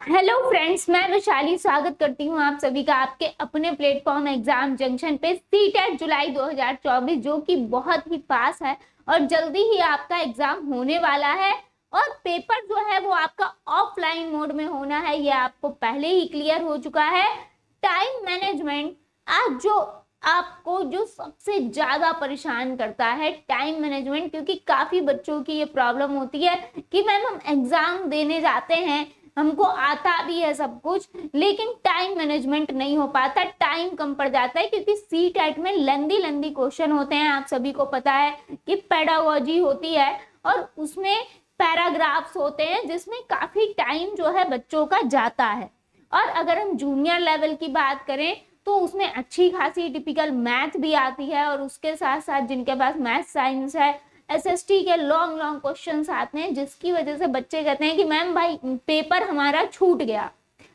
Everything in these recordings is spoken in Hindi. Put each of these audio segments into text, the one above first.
हेलो फ्रेंड्स, मैं वैशाली स्वागत करती हूँ आप सभी का आपके अपने प्लेटफॉर्म एग्जाम जंक्शन पे। सीटेट जुलाई 2024 जो कि बहुत ही पास है और जल्दी ही आपका एग्जाम होने वाला है। और पेपर जो है वो आपका ऑफलाइन मोड में होना है, ये आपको पहले ही क्लियर हो चुका है। टाइम मैनेजमेंट आज जो आपको जो सबसे ज्यादा परेशान करता है टाइम मैनेजमेंट, क्योंकि काफी बच्चों की ये प्रॉब्लम होती है कि मैम हम एग्जाम देने जाते हैं, हमको आता भी है सब कुछ, लेकिन टाइम मैनेजमेंट नहीं हो पाता, टाइम कम पड़ जाता है। क्योंकि सी टेट में लंबी लंबी क्वेश्चन होते हैं, आप सभी को पता है कि पेडागोजी होती है और उसमें पैराग्राफ्स होते हैं जिसमें काफी टाइम जो है बच्चों का जाता है। और अगर हम जूनियर लेवल की बात करें तो उसमें अच्छी खासी टिपिकल मैथ भी आती है और उसके साथ साथ जिनके पास मैथ साइंस है, एसएसटी के लॉन्ग लॉन्ग क्वेश्चंस आते हैं, जिसकी वजह से बच्चे कहते हैं कि मैम भाई पेपर हमारा छूट गया।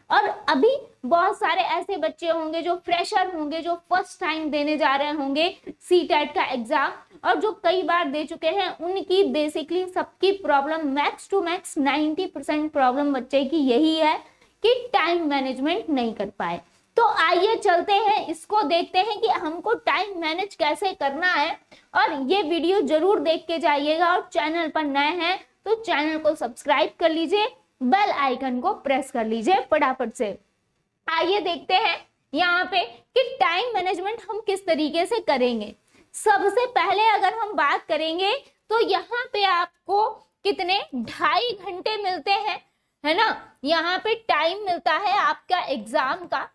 और अभी बहुत सारे ऐसे बच्चे होंगे जो फ्रेशर होंगे, जो फर्स्ट टाइम देने जा रहे होंगे सी टेट का एग्जाम और जो कई बार दे चुके हैं, उनकी बेसिकली सबकी problem max to max 90% problem बच्चे की यही है कि टाइम मैनेजमेंट नहीं कर पाए। तो आइए चलते हैं, इसको देखते हैं कि हमको टाइम मैनेज कैसे करना है। और ये वीडियो जरूर देख के जाइएगा और चैनल पर नए हैं तो चैनल को सब्सक्राइब कर लीजिए, बेल आइकन को प्रेस कर लीजिए फटाफट से। आइए देखते हैं यहाँ पे कि टाइम मैनेजमेंट हम किस तरीके से करेंगे। सबसे पहले अगर हम बात करेंगे तो यहाँ पे आपको कितने 2.5 घंटे मिलते हैं, है ना। यहाँ पे टाइम मिलता है आपका एग्जाम का,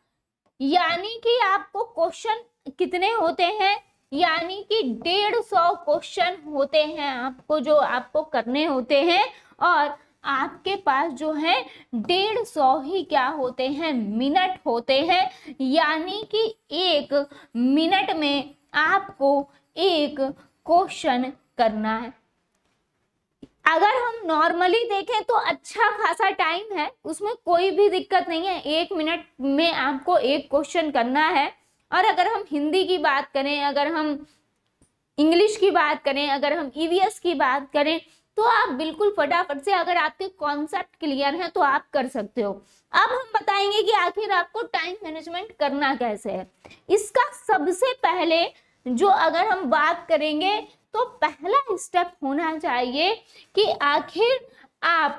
यानी कि आपको क्वेश्चन कितने होते हैं, यानी कि 150 क्वेश्चन होते हैं आपको जो आपको करने होते हैं। और आपके पास जो है 150 ही क्या होते हैं, मिनट होते हैं, यानी कि 1 मिनट में आपको एक क्वेश्चन करना है। अगर हम नॉर्मली देखें तो अच्छा खासा टाइम है, उसमें कोई भी दिक्कत नहीं है, 1 मिनट में आपको एक क्वेश्चन करना है। और अगर हम हिंदी की बात करें, अगर हम इंग्लिश की बात करें, अगर हम ईवीएस की बात करें तो आप बिल्कुल फटाफट से, अगर आपके कॉन्सेप्ट क्लियर है तो आप कर सकते हो। अब हम बताएंगे कि आखिर आपको टाइम मैनेजमेंट करना कैसे है। इसका सबसे पहले जो अगर हम बात करेंगे तो पहला स्टेप होना चाहिए कि आखिर आप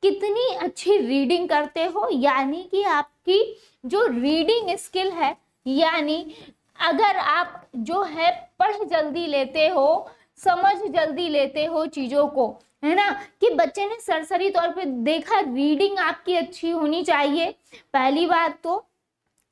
कितनी अच्छी रीडिंग करते हो, यानी कि आपकी जो रीडिंग स्किल है, यानी अगर आप जो है पढ़ जल्दी लेते हो, समझ जल्दी लेते हो चीजों को, है ना। कि बच्चे ने सरसरी तौर पे देखा, रीडिंग आपकी अच्छी होनी चाहिए। पहली बात तो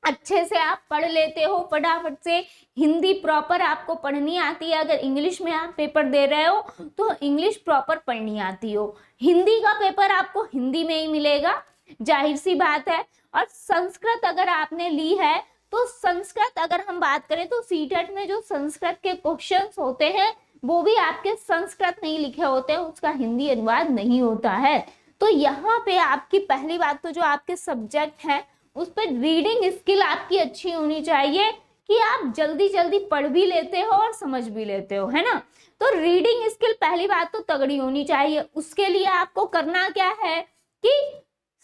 अच्छे से आप पढ़ लेते हो फटाफट से, हिंदी प्रॉपर आपको पढ़नी आती है। अगर इंग्लिश में आप पेपर दे रहे हो तो इंग्लिश प्रॉपर पढ़नी आती हो, हिंदी का पेपर आपको हिंदी में ही मिलेगा, जाहिर सी बात है। और संस्कृत अगर आपने ली है तो संस्कृत अगर हम बात करें तो सीटेट में जो संस्कृत के क्वेश्चंस होते हैं वो भी आपके संस्कृत नहीं लिखे होते हैं, उसका हिंदी अनुवाद नहीं होता है। तो यहाँ पे आपकी पहली बात तो जो आपके सब्जेक्ट है उस पर रीडिंग स्किल आपकी अच्छी होनी चाहिए कि आप जल्दी जल्दी पढ़ भी लेते हो और समझ भी लेते हो, है ना। तो रीडिंग स्किल पहली बात तो तगड़ी होनी चाहिए। उसके लिए आपको करना क्या है कि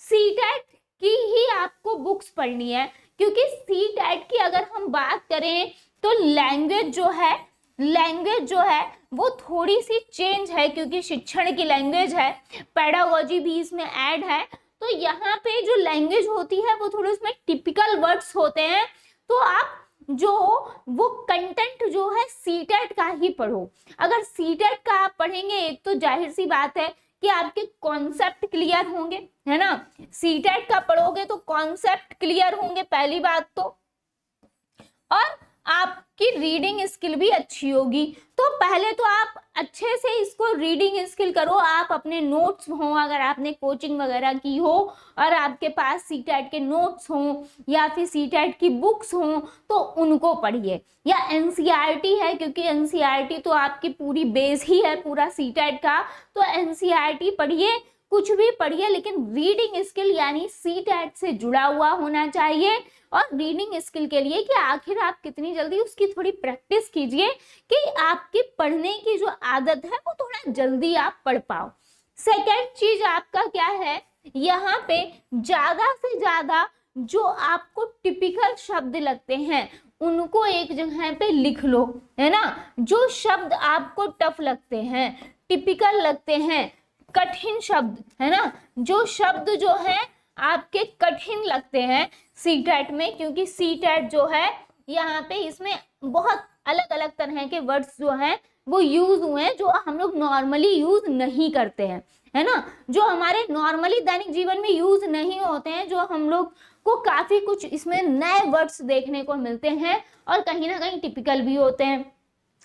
सीटेट की ही आपको बुक्स पढ़नी है, क्योंकि सीटेट की अगर हम बात करें तो लैंग्वेज जो है वो थोड़ी सी चेंज है, क्योंकि शिक्षण की लैंग्वेज है, पेडागोजी भी इसमें ऐड है। तो यहाँ पे जो लैंग्वेज होती है वो थोड़े उसमें टिपिकल वर्ड्स होते हैं, तो आप जो वो कंटेंट जो है सीटेट का ही पढ़ो। अगर सीटेट का आप पढ़ेंगे, एक तो जाहिर सी बात है कि आपके कॉन्सेप्ट क्लियर होंगे, है ना। सीटेट का पढ़ोगे तो कॉन्सेप्ट क्लियर होंगे पहली बात तो, और आपकी रीडिंग स्किल भी अच्छी होगी। तो पहले तो आप अच्छे से इसको रीडिंग स्किल करो, आप अपने नोट्स हो, अगर आपने कोचिंग वगैरह की हो और आपके पास सीटेट के नोट्स हो या फिर सीटेट की बुक्स हो तो उनको पढ़िए, या एनसीईआरटी है, क्योंकि एनसीईआरटी तो आपकी पूरी बेस ही है पूरा सीटेट का, तो एनसीईआरटी पढ़िए, कुछ भी पढ़िए, लेकिन रीडिंग स्किल यानी सीटेट से जुड़ा हुआ होना चाहिए। और रीडिंग स्किल के लिए कि आखिर आप कितनी जल्दी, उसकी थोड़ी प्रैक्टिस कीजिए कि आपकी पढ़ने की जो आदत है वो थोड़ा जल्दी आप पढ़ पाओ। सेकेंड चीज आपका क्या है यहाँ पे ज्यादा से ज्यादा जो आपको टिपिकल शब्द लगते हैं उनको एक जगह पे लिख लो, है ना। जो शब्द आपको टफ लगते हैं, टिपिकल लगते हैं, कठिन शब्द, है ना, जो शब्द जो है आपके कठिन लगते हैं सीटेट में, क्योंकि सीटेट जो है यहाँ पे इसमें बहुत अलग अलग तरह के वर्ड्स जो हैं वो यूज हुए हैं जो हम लोग नॉर्मली यूज नहीं करते हैं, है ना, जो हमारे नॉर्मली दैनिक जीवन में यूज नहीं होते हैं, जो हम लोग को काफी कुछ इसमें नए वर्ड्स देखने को मिलते हैं और कहीं ना कहीं टिपिकल भी होते हैं।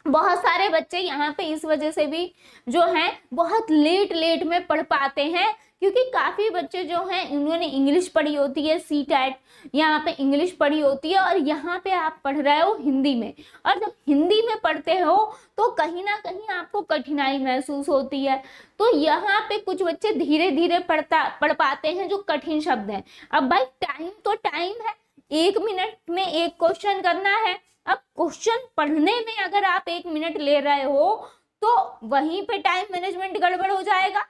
बहुत सारे बच्चे यहाँ पे इस वजह से भी जो हैं बहुत लेट में पढ़ पाते हैं, क्योंकि काफी बच्चे जो हैं उन्होंने इंग्लिश पढ़ी होती है, सीटेट यहाँ पे इंग्लिश पढ़ी होती है और यहाँ पे आप पढ़ रहे हो हिंदी में, और जब हिंदी में पढ़ते हो तो कहीं ना कहीं आपको कठिनाई महसूस होती है। तो यहाँ पे कुछ बच्चे धीरे धीरे पढ़ पाते हैं जो कठिन शब्द हैं। अब भाई टाइम तो टाइम है, 1 मिनट में एक क्वेश्चन करना है। अब क्वेश्चन पढ़ने में अगर आप 1 मिनट ले रहे हो तो वहीं पे टाइम मैनेजमेंट गड़बड़ हो जाएगा।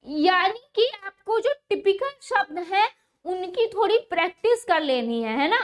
यानी कि आपको जो टिपिकल शब्द है उनकी थोड़ी प्रैक्टिस कर लेनी है ना,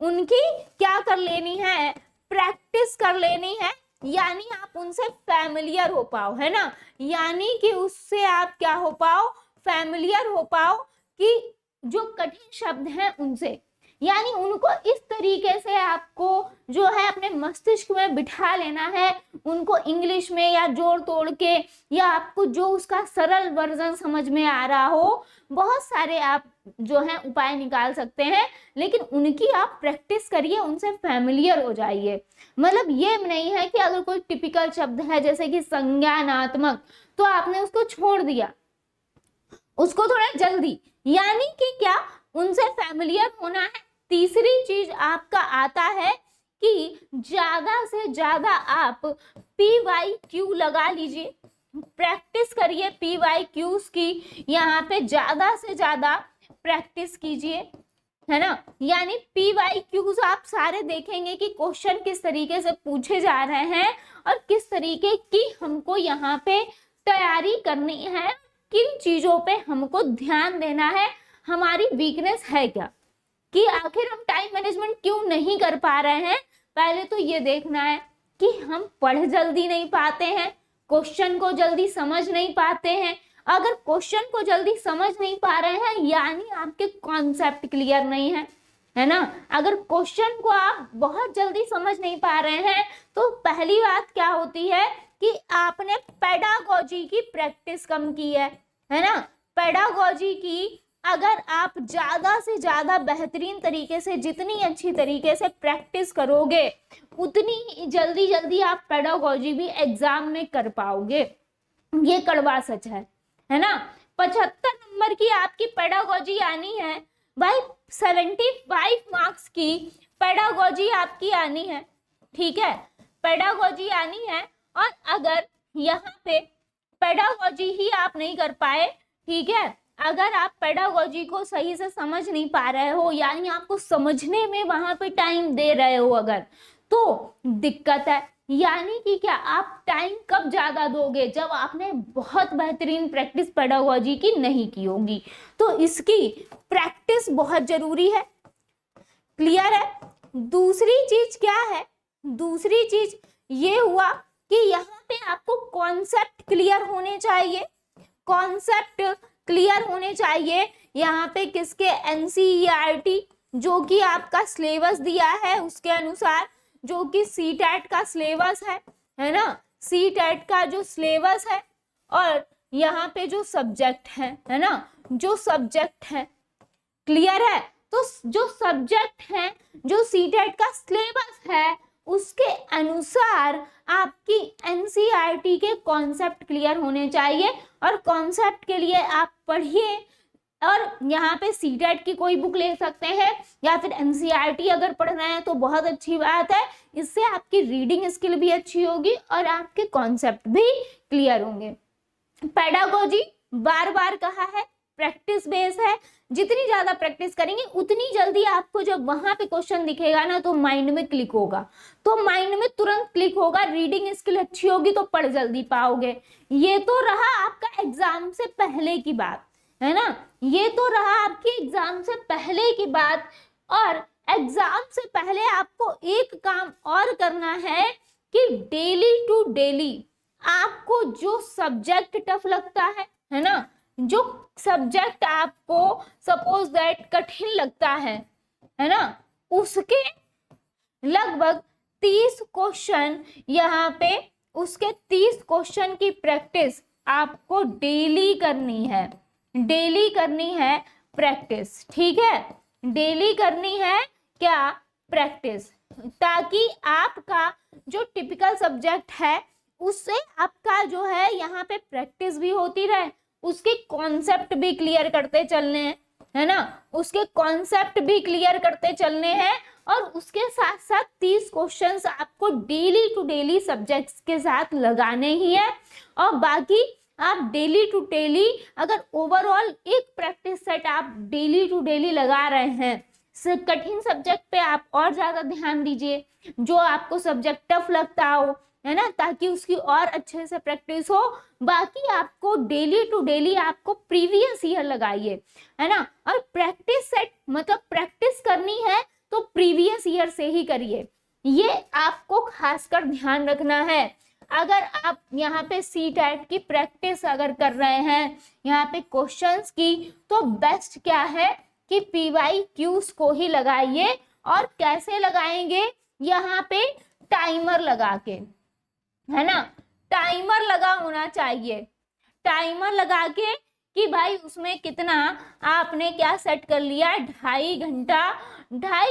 उनकी क्या कर लेनी है, प्रैक्टिस कर लेनी है, यानी आप उनसे फैमिलियर हो पाओ, है ना, यानी कि उससे आप क्या हो पाओ, फैमिलियर हो पाओ कि जो कठिन शब्द हैं उनसे, यानी उनको इस तरीके से आपको जो है अपने मस्तिष्क में बिठा लेना है, उनको इंग्लिश में या जोड़ तोड़ के, या आपको जो उसका सरल वर्जन समझ में आ रहा हो, बहुत सारे आप जो है उपाय निकाल सकते हैं, लेकिन उनकी आप प्रैक्टिस करिए, उनसे फैमिलियर हो जाइए। मतलब ये नहीं है कि अगर कोई टिपिकल शब्द है जैसे कि संज्ञानात्मक तो आपने उसको छोड़ दिया, उसको थोड़ा जल्दी, यानी कि क्या, उनसे फैमिलियर होना है। तीसरी चीज आपका आता है कि ज्यादा से ज्यादा आप PYQ लगा लीजिए, प्रैक्टिस करिए PYQs की, यहाँ पे ज्यादा से ज्यादा प्रैक्टिस कीजिए, है ना। यानी PYQs आप सारे देखेंगे कि क्वेश्चन किस तरीके से पूछे जा रहे हैं और किस तरीके की हमको यहाँ पे तैयारी करनी है, किन चीजों पे हमको ध्यान देना है, हमारी वीकनेस है क्या, कि आखिर हम टाइम मैनेजमेंट क्यों नहीं कर पा रहे हैं। पहले तो ये देखना है कि हम पढ़ जल्दी नहीं पाते हैं, क्वेश्चन को जल्दी समझ नहीं पाते हैं। अगर क्वेश्चन को जल्दी समझ नहीं पा रहे हैं यानी आपके कॉन्सेप्ट क्लियर नहीं है, है ना। अगर क्वेश्चन को आप बहुत जल्दी समझ नहीं पा रहे हैं तो पहली बात क्या होती है कि आपने पेडागोजी की प्रैक्टिस कम की है ना। पेडागोजी की अगर आप ज्यादा से ज्यादा बेहतरीन तरीके से, जितनी अच्छी तरीके से प्रैक्टिस करोगे उतनी जल्दी आप पेडागोजी भी एग्जाम में कर पाओगे, ये कड़वा सच है ना। 75 नंबर की आपकी पेडागोजी आनी है भाई, 75 मार्क्स की पेडागोजी आपकी आनी है, ठीक है, पेडागोजी आनी है। और अगर यहाँ पे पेडागोजी ही आप नहीं कर पाए, ठीक है, अगर आप पेडागोजी को सही से समझ नहीं पा रहे हो, यानी आपको समझने में वहां पे टाइम दे रहे हो अगर, तो दिक्कत है। यानी कि क्या, आप टाइम कब ज्यादा दोगे, जब आपने बहुत बेहतरीन प्रैक्टिस पेडागोजी की नहीं की होगी। तो इसकी प्रैक्टिस बहुत जरूरी है, क्लियर है। दूसरी चीज क्या है, दूसरी चीज ये हुआ कि यहाँ पे आपको कॉन्सेप्ट क्लियर होने चाहिए, कॉन्सेप्ट क्लियर होने चाहिए। यहाँ पे किसके, NCERT जो कि आपका सिलेबस दिया है उसके अनुसार, जो कि सीटेट का सिलेबस है ना, सीटेट का जो सिलेबस है और यहाँ पे जो सब्जेक्ट है ना, जो सब्जेक्ट है, क्लियर है। तो जो सब्जेक्ट है, जो सीटेट का सिलेबस है उसके अनुसार आपकी NCERT के कॉन्सेप्ट क्लियर होने चाहिए। और कॉन्सेप्ट के लिए आप पढ़िए, और यहाँ पे सीटेट की कोई बुक ले सकते हैं या फिर NCERT अगर पढ़ रहे हैं तो बहुत अच्छी बात है, इससे आपकी रीडिंग स्किल भी अच्छी होगी और आपके कॉन्सेप्ट भी क्लियर होंगे। पेडागोजी बार बार कहा है प्रैक्टिस बेस है, जितनी ज्यादा प्रैक्टिस करेंगे उतनी जल्दी आपको जब वहां पे क्वेश्चन दिखेगा ना तो माइंड में क्लिक होगा, तो माइंड में तुरंत क्लिक होगा, रीडिंग स्किल अच्छी होगी तो पढ़ जल्दी पाओगे। ये तो रहा आपका एग्जाम से पहले की बात। है ना। ये तो रहा आपके एग्जाम से पहले की बात। और एग्जाम से पहले आपको एक काम और करना है कि डेली टू डेली आपको जो सब्जेक्ट टफ लगता है ना, जो सब्जेक्ट आपको सपोज दैट कठिन लगता है ना, उसके लगभग 30 क्वेश्चन यहाँ पे, उसके 30 क्वेश्चन की प्रैक्टिस आपको डेली करनी है। डेली करनी है प्रैक्टिस, ठीक है, डेली करनी है क्या, प्रैक्टिस, ताकि आपका जो टिपिकल सब्जेक्ट है उससे आपका जो है यहाँ पे प्रैक्टिस भी होती रहे, उसके कॉन्सेप्ट भी क्लियर करते चलने हैं, है ना, उसके कॉन्सेप्ट भी क्लियर करते चलने हैं। और उसके साथ साथ 30 क्वेश्चंस आपको डेली टू डेली सब्जेक्ट्स के साथ लगाने ही है। और बाकी आप डेली टू डेली अगर ओवरऑल एक प्रैक्टिस सेट आप डेली टू डेली लगा रहे हैं, कठिन सब्जेक्ट पे आप और ज्यादा ध्यान दीजिए, जो आपको सब्जेक्ट टफ लगता हो, है ना, ताकि उसकी और अच्छे से प्रैक्टिस हो। बाकी आपको डेली टू डेली आपको प्रीवियस ईयर लगाइए, है ना। और प्रैक्टिस सेट मतलब प्रैक्टिस करनी है तो प्रीवियस ईयर से ही करिए, ये आपको खासकर ध्यान रखना है। अगर आप यहाँ पे सीटेट की प्रैक्टिस अगर कर रहे हैं यहाँ पे क्वेश्चंस की, तो बेस्ट क्या है कि PYQs को ही लगाइए। और कैसे लगाएंगे, यहाँ पे टाइमर लगा के, है ना, टाइमर लगा होना चाहिए, टाइमर लगा के कि भाई उसमें कितना आपने क्या सेट कर लिया, 2.5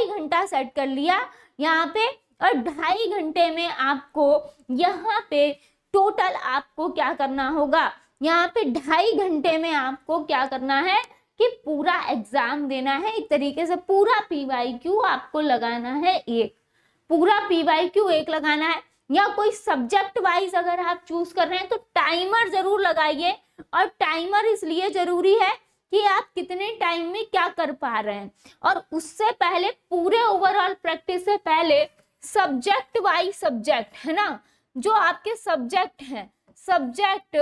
घंटा सेट कर लिया यहाँ पे। और 2.5 घंटे में आपको यहाँ पे टोटल आपको क्या करना होगा, यहाँ पे 2.5 घंटे में आपको क्या करना है कि पूरा एग्जाम देना है। एक तरीके से पूरा PYQ आपको लगाना है, एक पूरा PYQ एक लगाना है। या कोई सब्जेक्ट वाइज अगर आप चूज कर रहे हैं तो टाइमर जरूर लगाइए। और टाइमर इसलिए जरूरी है कि आप कितने टाइम में क्या कर पा रहे हैं। और उससे पहले पूरे ओवरऑल प्रैक्टिस से पहले सब्जेक्ट वाइज सब्जेक्ट, है ना, जो आपके सब्जेक्ट हैं, सब्जेक्ट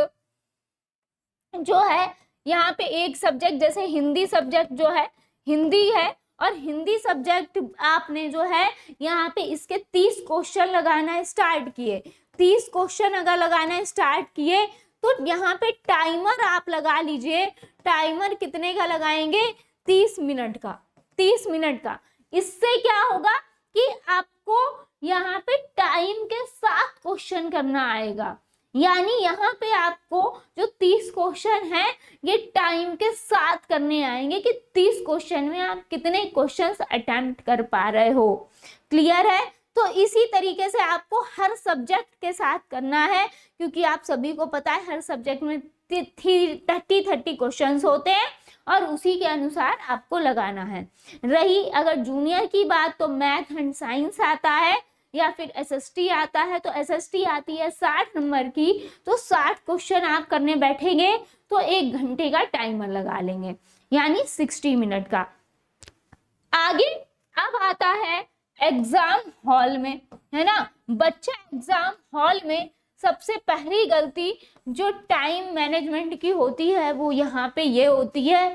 जो है यहाँ पे एक सब्जेक्ट जैसे हिंदी सब्जेक्ट जो है, हिंदी है, और हिंदी सब्जेक्ट आपने जो है यहाँ पे इसके 30 क्वेश्चन लगाना स्टार्ट किए, 30 क्वेश्चन अगर लगाना स्टार्ट किए तो यहाँ पे टाइमर आप लगा लीजिए। टाइमर कितने का लगाएंगे, 30 मिनट का, 30 मिनट का। इससे क्या होगा कि आपको यहाँ पे टाइम के साथ क्वेश्चन करना आएगा, यानी यहाँ पे आपको जो 30 क्वेश्चन है ये टाइम के साथ करने आएंगे कि 30 क्वेश्चन में आप कितने क्वेश्चंस अटेम्प्ट कर पा रहे हो। क्लियर है। तो इसी तरीके से आपको हर सब्जेक्ट के साथ करना है, क्योंकि आप सभी को पता है हर सब्जेक्ट में 30 क्वेश्चंस होते हैं और उसी के अनुसार आपको लगाना है। रही अगर जूनियर की बात, तो मैथ एंड साइंस आता है या फिर SST आता है। तो SST आती है 60 नंबर की, तो 60 क्वेश्चन आप करने बैठेंगे तो 1 घंटे का टाइमर लगा लेंगे, यानी 60 मिनट का। आगे अब आता है एग्जाम हॉल में, है ना। बच्चा एग्जाम हॉल में सबसे पहली गलती जो टाइम मैनेजमेंट की होती है वो यहाँ पे ये होती है,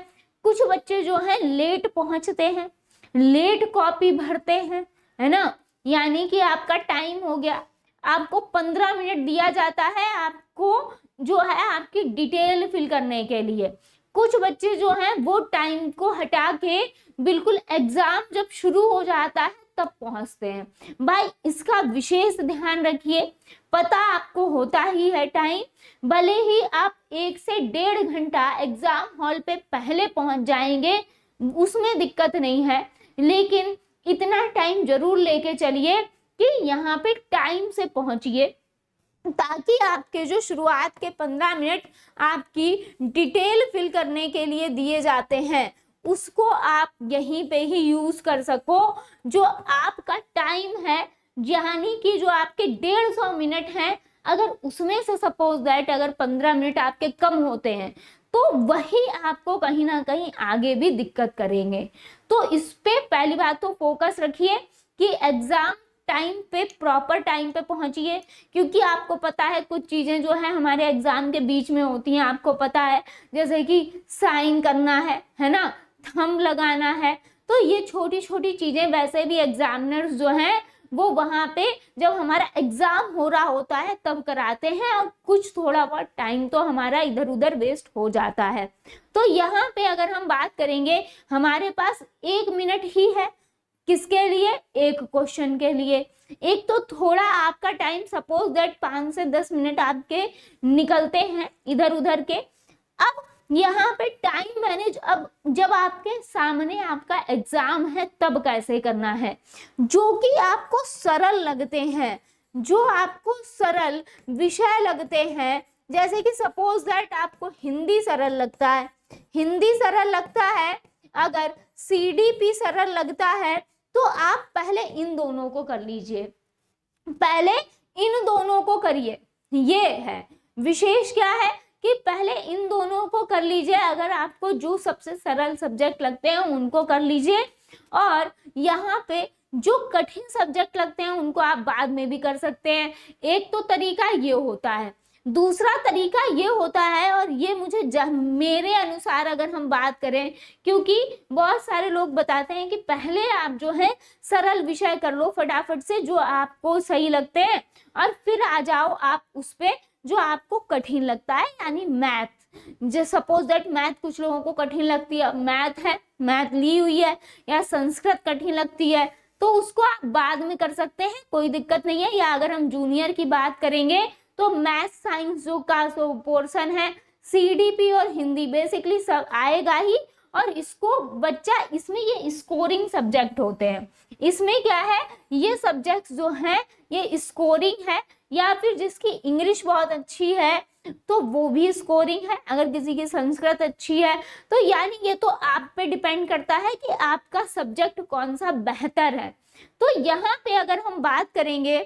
कुछ बच्चे जो हैं लेट पहुंचते हैं, लेट कॉपी भरते हैं, है ना। यानी कि आपका टाइम हो गया, आपको 15 मिनट दिया जाता है आपको जो है आपकी डिटेल फिल करने के लिए। कुछ बच्चे जो हैं वो टाइम को हटा के बिल्कुल एग्जाम जब शुरू हो जाता है तब पहुंचते हैं। भाई इसका विशेष ध्यान रखिए। पता आपको होता ही है टाइम, भले ही आप 1 से 1.5 घंटा एग्जाम हॉल पे पहले पहुंच जाएंगे, उसमें दिक्कत नहीं है, लेकिन इतना टाइम जरूर लेके चलिए कि यहाँ पे टाइम से पहुंचिए, ताकि आपके जो शुरुआत के 15 मिनट आपकी डिटेल फिल करने के लिए दिए जाते हैं उसको आप यहीं पे ही यूज कर सको। जो आपका टाइम है, यानी कि जो आपके 150 मिनट हैं, अगर उसमें से सपोज दैट अगर 15 मिनट आपके कम होते हैं तो वही आपको कहीं ना कहीं आगे भी दिक्कत करेंगे। तो इस पे पहली बात तो फोकस रखिए कि एग्जाम टाइम पे, प्रॉपर टाइम पे पहुंचिए, क्योंकि आपको पता है कुछ चीजें जो है हमारे एग्जाम के बीच में होती हैं, आपको पता है, जैसे कि साइन करना है ना, थंब लगाना है। तो ये छोटी छोटी चीजें वैसे भी एग्जामिनर्स जो हैं वो वहां पे जब हमारा एग्जाम हो रहा होता है तब कराते हैं, और कुछ थोड़ा बहुत टाइम तो हमारा इधर उधर वेस्ट हो जाता है। तो यहाँ पे अगर हम बात करेंगे, हमारे पास 1 मिनट ही है, किसके लिए? एक क्वेश्चन के लिए। एक तो थोड़ा आपका टाइम, सपोज दैट 5 से 10 मिनट आपके निकलते हैं इधर उधर के। अब यहाँ पे टाइम मैनेज, अब जब आपके सामने आपका एग्जाम है तब कैसे करना है, जो कि आपको सरल लगते हैं, जो आपको सरल विषय लगते हैं। जैसे कि सपोज दैट आपको हिंदी सरल लगता है, हिंदी सरल लगता है, अगर सीडीपी सरल लगता है, तो आप पहले इन दोनों को कर लीजिए, पहले इन दोनों को करिए। ये है विशेष, क्या है कि पहले इन दोनों को कर लीजिए। अगर आपको जो सबसे सरल सब्जेक्ट लगते हैं उनको कर लीजिए, और यहाँ पे जो कठिन सब्जेक्ट लगते हैं उनको आप बाद में भी कर सकते हैं। एक तो तरीका ये होता है, दूसरा तरीका ये होता है, और ये मुझे मेरे अनुसार अगर हम बात करें, क्योंकि बहुत सारे लोग बताते हैं कि पहले आप जो है सरल विषय कर लो फटाफट से जो आपको सही लगते हैं, और फिर आ जाओ आप उस पे जो आपको कठिन लगता है, यानी मैथ। जो सपोज दैट मैथ कुछ लोगों को कठिन लगती है, मैथ है, मैथ ली हुई है, या संस्कृत कठिन लगती है, तो उसको आप बाद में कर सकते हैं, कोई दिक्कत नहीं है। या अगर हम जूनियर की बात करेंगे तो मैथ साइंस जो का पोर्शन है, सीडीपी और हिंदी बेसिकली सब आएगा ही, और इसको बच्चा, इसमें ये स्कोरिंग सब्जेक्ट होते हैं। इसमें क्या है, ये सब्जेक्ट्स जो हैं ये स्कोरिंग है, या फिर जिसकी इंग्लिश बहुत अच्छी है तो वो भी स्कोरिंग है, अगर किसी की संस्कृत अच्छी है तो। यानी ये तो आप पे डिपेंड करता है कि आपका सब्जेक्ट कौन सा बेहतर है। तो यहाँ पे अगर हम बात करेंगे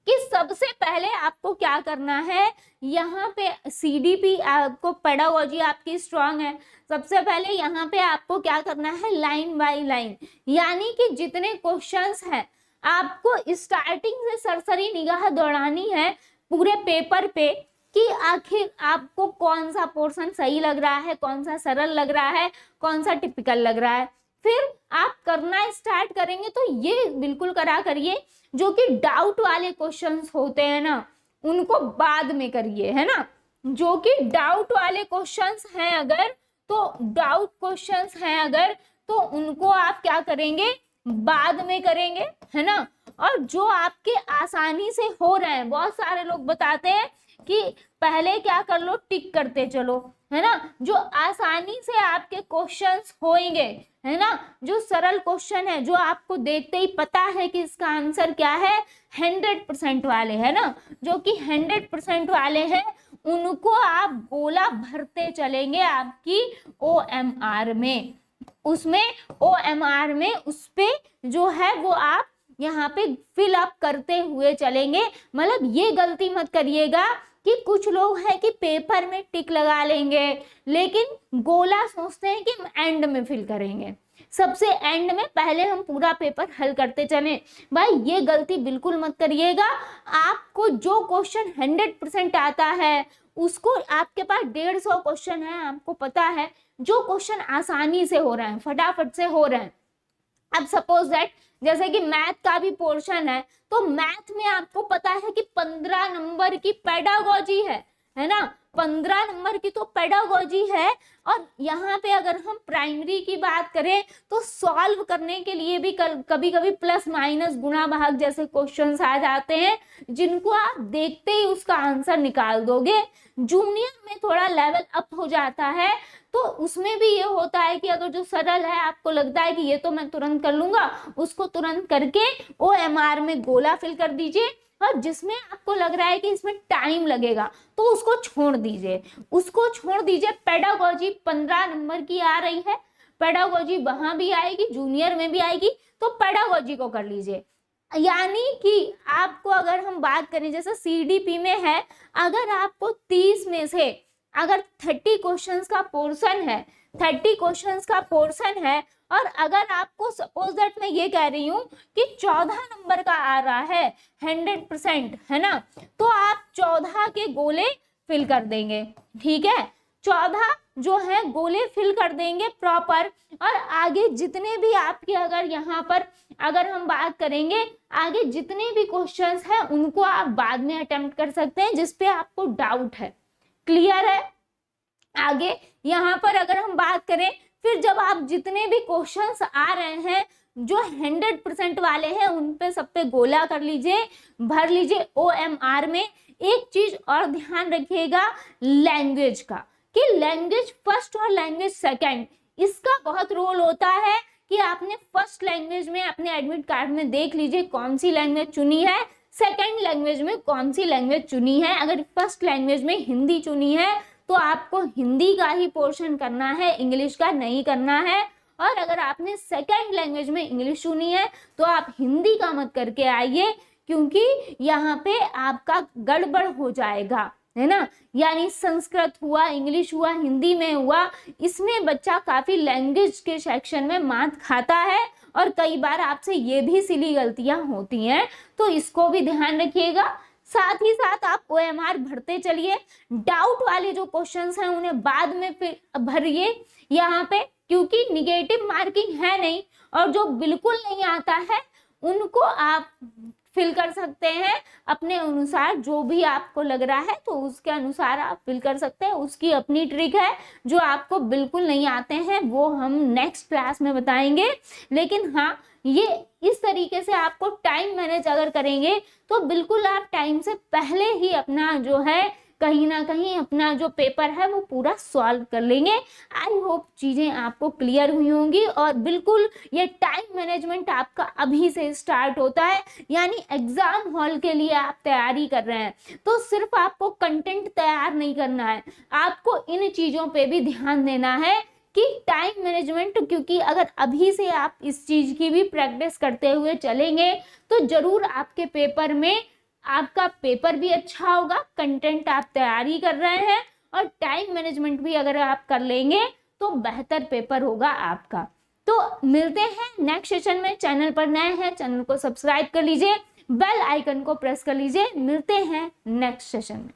कि सबसे पहले आपको क्या करना है, यहाँ पे सीडीपी आपको पेडागोजी आपकी स्ट्रांग है, सबसे पहले यहाँ पे आपको क्या करना है, लाइन बाय लाइन, यानी कि जितने क्वेश्चंस हैं आपको स्टार्टिंग से सरसरी निगाह दौड़ानी है पूरे पेपर पे, कि आखिर आपको कौन सा पोर्शन सही लग रहा है, कौन सा सरल लग रहा है, कौन सा टिपिकल लग रहा है। फिर आप करना स्टार्ट करेंगे तो ये बिल्कुल करा करिए, जो कि डाउट वाले क्वेश्चंस होते हैं ना उनको बाद में करिए, है ना। जो कि डाउट वाले क्वेश्चंस हैं अगर, तो डाउट क्वेश्चंस हैं अगर, तो उनको आप क्या करेंगे, बाद में करेंगे, है ना। और जो आपके आसानी से हो रहे हैं, बहुत सारे लोग बताते हैं कि पहले क्या कर लो, टिक करते चलो, है ना। जो आसानी से आपके क्वेश्चंस होंगे, है ना, जो सरल क्वेश्चन है, जो आपको देखते ही पता है कि इसका आंसर क्या है, 100% वाले, है ना, जो कि 100% वाले हैं, उनको आप गोला भरते चलेंगे आपकी OMR में। उसमें OMR में उस पे जो है वो आप यहाँ पे फिल अप करते हुए चलेंगे। मतलब ये गलती मत करिएगा कि कुछ लोग हैं कि पेपर में टिक लगा लेंगे, लेकिन गोला सोचते हैं कि एंड में फिल करेंगे, सबसे एंड में, पहले हम पूरा पेपर हल करते चले। भाई ये गलती बिल्कुल मत करिएगा। आपको जो क्वेश्चन 100% आता है उसको, आपके पास 150 क्वेश्चन है, आपको पता है जो क्वेश्चन आसानी से हो रहे हैं, फटाफट से हो रहे हैं। अब सपोज दैट जैसे कि मैथ का भी पोर्शन है, तो मैथ में आपको पता है कि 15 नंबर की पेडागोजी है ना, 15 नंबर की तो पेडागोजी है। और यहाँ पे अगर हम प्राइमरी की बात करें तो सॉल्व करने के लिए भी कभी कभी प्लस माइनस गुणा भाग जैसे क्वेश्चंस आ जाते हैं, जिनको आप देखते ही उसका आंसर निकाल दोगे। जूनियर में थोड़ा लेवल अप हो जाता है, तो उसमें भी ये होता है कि अगर जो सरल है आपको लगता है कि ये तो मैं तुरंत कर लूंगा, उसको तुरंत करके OMR में गोला फिल कर दीजिए। और जिसमें आपको लग रहा है कि इसमें टाइम लगेगा तो उसको छोड़ दीजिए, उसको छोड़ दीजिए। पेडागोजी 15 नंबर की आ रही है, पेडागोजी वहां भी आएगी, जूनियर में भी आएगी, तो पेडागोजी को कर लीजिए। यानी कि आपको अगर हम बात करें जैसे CDP में है, अगर आपको 30 में से अगर 30 क्वेश्चंस का पोर्शन है 30 क्वेश्चंस का पोर्शन है, और अगर आपको सपोज दैट मैं ये कह रही हूँ कि 14 नंबर का आ रहा है 100%, है ना, तो आप 14 के गोले फिल कर देंगे, ठीक है, 14 जो है गोले फिल कर देंगे प्रॉपर। और आगे जितने भी आपके, अगर यहाँ पर अगर हम बात करेंगे, आगे जितने भी क्वेश्चंस हैं उनको आप बाद में अटेम्प्ट कर सकते हैं जिसपे आपको डाउट है। क्लियर है? आगे यहाँ पर अगर हम बात करें, फिर जब आप जितने भी क्वेश्चंस आ रहे हैं जो 100% वाले हैं उन पे सब पे गोला कर लीजिए, भर लीजिए OMR में। एक चीज और ध्यान रखिएगा लैंग्वेज का, कि लैंग्वेज फर्स्ट और लैंग्वेज सेकंड, इसका बहुत रोल होता है कि आपने फर्स्ट लैंग्वेज में अपने एडमिट कार्ड में देख लीजिए कौन सी लैंग्वेज चुनी है, सेकंड लैंग्वेज में कौन सी लैंग्वेज चुनी है। अगर फर्स्ट लैंग्वेज में हिंदी चुनी है तो आपको हिंदी का ही पोर्शन करना है, इंग्लिश का नहीं करना है। और अगर आपने सेकंड लैंग्वेज में इंग्लिश चुनी है तो आप हिंदी का मत करके आइए, क्योंकि यहाँ पे आपका गड़बड़ हो जाएगा, है ना। यानी संस्कृत हुआ, इंग्लिश हुआ, हिंदी में हुआ, इसमें बच्चा काफी लैंग्वेज के सेक्शन में मात खाता है और कई बार आपसे ये भी सिली गलतियां होती हैं, तो इसको भी ध्यान रखिएगा। साथ ही साथ आप OMR भरते चलिए। डाउट वाले जो क्वेश्चंस हैं उन्हें बाद में फिर भरिए यहाँ पे, क्योंकि निगेटिव मार्किंग है नहीं, और जो बिल्कुल नहीं आता है उनको आप फिल कर सकते हैं अपने अनुसार, जो भी आपको लग रहा है तो उसके अनुसार आप फिल कर सकते हैं। उसकी अपनी ट्रिक है, जो आपको बिल्कुल नहीं आते हैं वो हम नेक्स्ट क्लास में बताएंगे। लेकिन हाँ, ये इस तरीके से आपको टाइम मैनेज अगर करेंगे तो बिल्कुल आप टाइम से पहले ही अपना जो है कहीं ना कहीं अपना जो पेपर है वो पूरा सॉल्व कर लेंगे। आई होप चीजें आपको क्लियर हुई होंगी, और बिल्कुल ये टाइम मैनेजमेंट आपका अभी से स्टार्ट होता है, यानी एग्जाम हॉल के लिए आप तैयारी कर रहे हैं तो सिर्फ आपको कंटेंट तैयार नहीं करना है, आपको इन चीजों पे भी ध्यान देना है कि टाइम मैनेजमेंट, क्योंकि अगर अभी से आप इस चीज की भी प्रैक्टिस करते हुए चलेंगे तो जरूर आपके पेपर में आपका पेपर भी अच्छा होगा, कंटेंट आप तैयारी कर रहे हैं और टाइम मैनेजमेंट भी अगर आप कर लेंगे तो बेहतर पेपर होगा आपका। तो मिलते हैं नेक्स्ट सेशन में। चैनल पर नए हैं, चैनल को सब्सक्राइब कर लीजिए, बेल आइकन को प्रेस कर लीजिए। मिलते हैं नेक्स्ट सेशन में।